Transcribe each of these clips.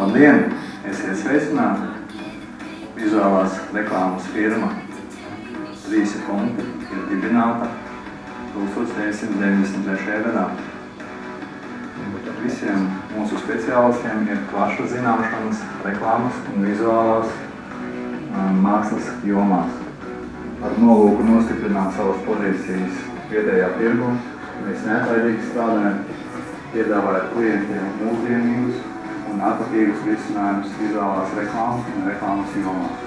Labdien! Esiet sveicināti! Vizuālās reklāmas firma 3 punkti ir dibināta 1993. gadā. Visiem mūsu speciālistiem ir plaša zināšanas reklāmas un vizuālās mākslas jomās. Ar nolūku nostiprināt savas pozīcijas vietējā tirgu, mēs neatlaidīgi strādājam, piedāvājot klientiem mūsdienīgus un atpatīgus risinājumus vizuālās reklāmas un reklāmas jomās.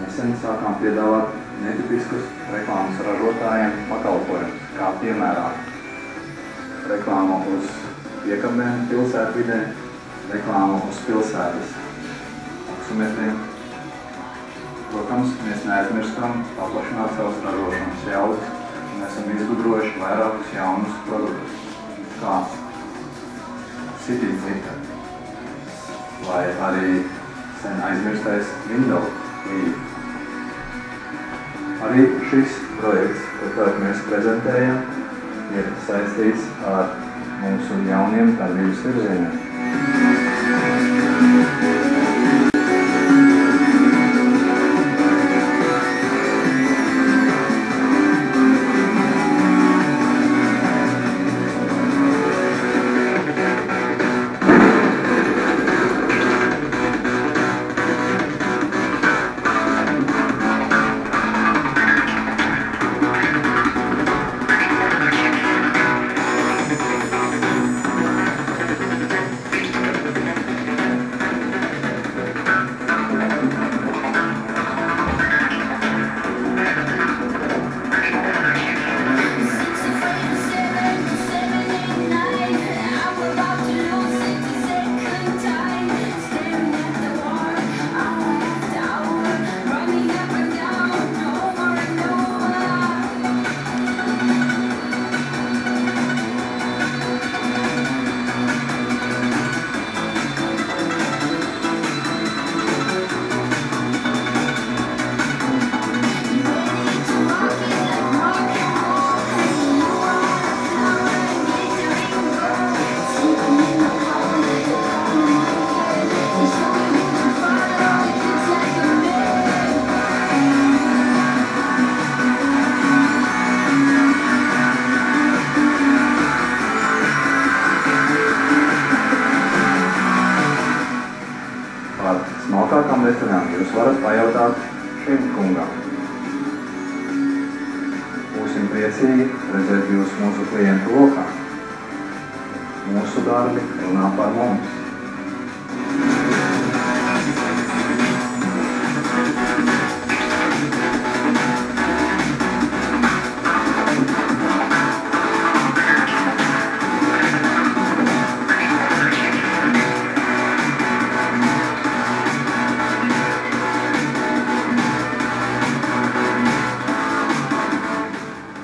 Nesen sākām piedāvāt netipiskus reklāmas ražotājiem pakalpojumus, kā piemēram reklāma uz piekabēm pilsētvidē, reklāma uz pilsētas taksometriem. Protams, mēs neaizmirstam paplašināt savas ražošanas jaudas un esam izgudrojuši vairākus jaunus produktus, kā City Glitter, vai arī sen aizmirstais Window līdzi. Arī šis projekts, ko mēs prezentējam, ir saistīts ar mūsu jauniem darbības virzieniem. Par smalkākām detaļām jūs varat pajautāt šim kungam. Būsim priecīgi redzēt jūs mūsu klientu lokā. Mūsu darbi runā par mums.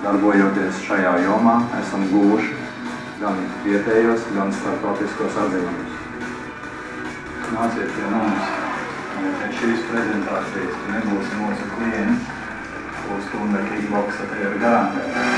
Darbojoties šajā jomā, esam guvuši gan vietējos, gan starptautiskos atziņumus. Nāciet pie mums, un pēc šīs prezentācijas nebūs mūsu klients, būs stunda kickboksa tevi garantēt.